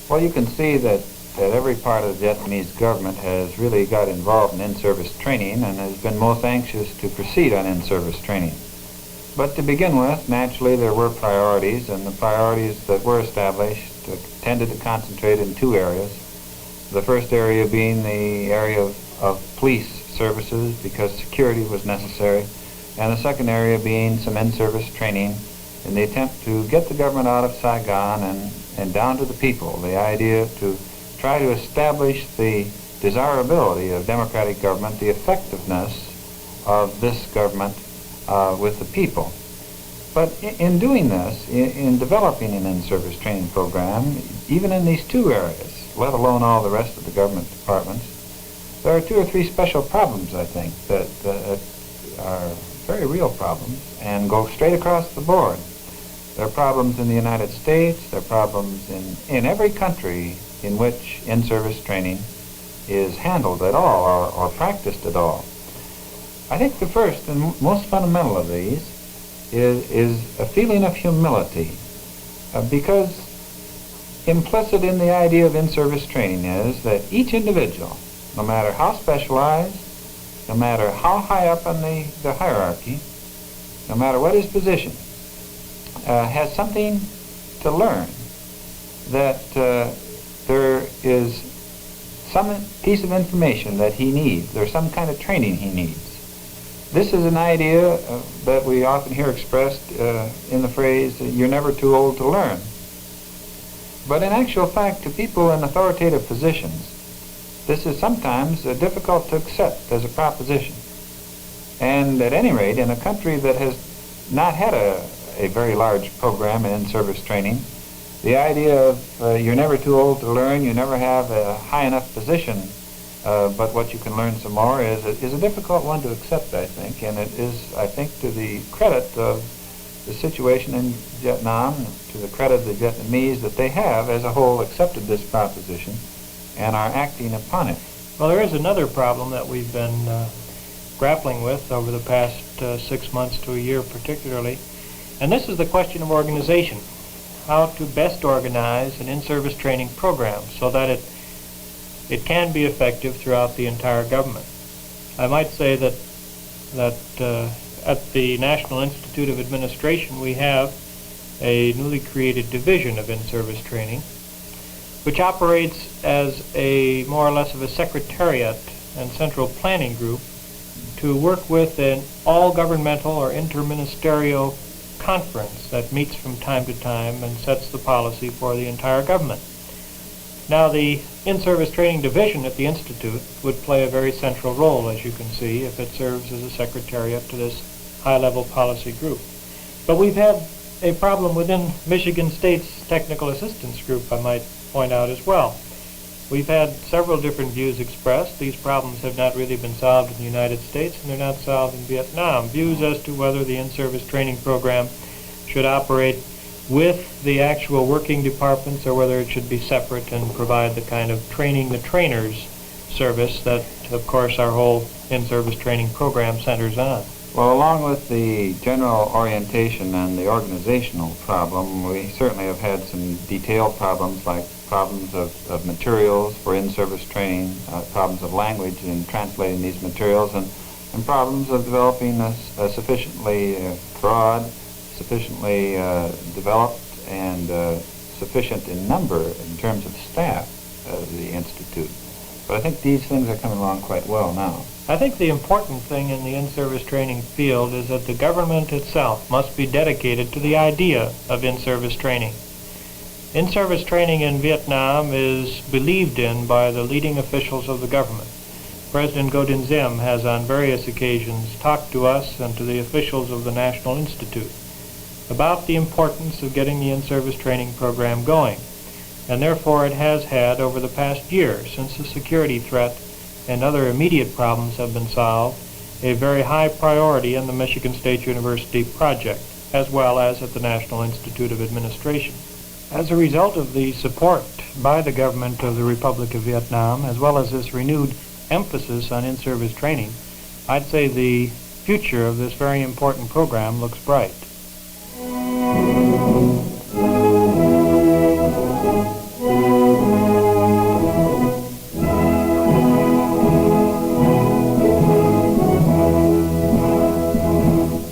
Well, you can see that every part of the Vietnamese government has really got involved in in-service training and has been most anxious to proceed on in-service training. But to begin with, naturally, there were priorities, and the priorities that were established tended to concentrate in two areas. The first area being the area of police services, because security was necessary, and the second area being some in-service training in the attempt to get the government out of Saigon and down to the people. The idea to try to establish the desirability of democratic government, the effectiveness of this government with the people. But in doing this, in developing an in-service training program, even in these two areas, let alone all the rest of the government departments, there are two or three special problems, I think, that are very real problems and go straight across the board. There are problems in the United States, there are problems in every country in which in-service training is handled at all or practiced at all. I think the first and most fundamental of these is a feeling of humility, because implicit in the idea of in-service training is that each individual, no matter how specialized, no matter how high up on the hierarchy, no matter what his position, has something to learn, that there is some piece of information that he needs, or some kind of training he needs. This is an idea that we often hear expressed in the phrase, "you're never too old to learn." But in actual fact, to people in authoritative positions, this is sometimes difficult to accept as a proposition. And at any rate, in a country that has not had a very large program in service training, the idea of you're never too old to learn, you never have a high enough position, but what you can learn some more is a difficult one to accept, I think, and it is, I think, to the credit of the situation in Vietnam, to the credit of the Vietnamese, that they have, as a whole, accepted this proposition and are acting upon it. Well, there is another problem that we've been grappling with over the past 6 months to a year particularly, and this is the question of organization. How to best organize an in-service training program so that it can be effective throughout the entire government. I might say that at the National Institute of Administration we have a newly created division of in-service training, which operates as a more or less of a secretariat and central planning group to work with an all-governmental or interministerial conference that meets from time to time and sets the policy for the entire government. Now, the in-service training division at the Institute would play a very central role, as you can see, if it serves as a secretariat to this high-level policy group. But we've had a problem within Michigan State's technical assistance group, I might point out as well. We've had several different views expressed. These problems have not really been solved in the United States, and they're not solved in Vietnam. Views as to whether the in-service training program should operate with the actual working departments or whether it should be separate and provide the kind of training the trainers service that, of course, our whole in-service training program centers on. Well, along with the general orientation and the organizational problem, we certainly have had some detailed problems, like problems of materials for in-service training, problems of language in translating these materials, and problems of developing a sufficiently broad, sufficiently developed, and sufficient in number in terms of staff of the Institute. But I think these things are coming along quite well now. I think the important thing in the in-service training field is that the government itself must be dedicated to the idea of in-service training. In-service training in Vietnam is believed in by the leading officials of the government. President Ngo Dinh Diem has on various occasions talked to us and to the officials of the National Institute about the importance of getting the in-service training program going. And therefore it has had, over the past year, since the security threat and other immediate problems have been solved, a very high priority in the Michigan State University project, as well as at the National Institute of Administration. As a result of the support by the government of the Republic of Vietnam, as well as this renewed emphasis on in-service training, I'd say the future of this very important program looks bright.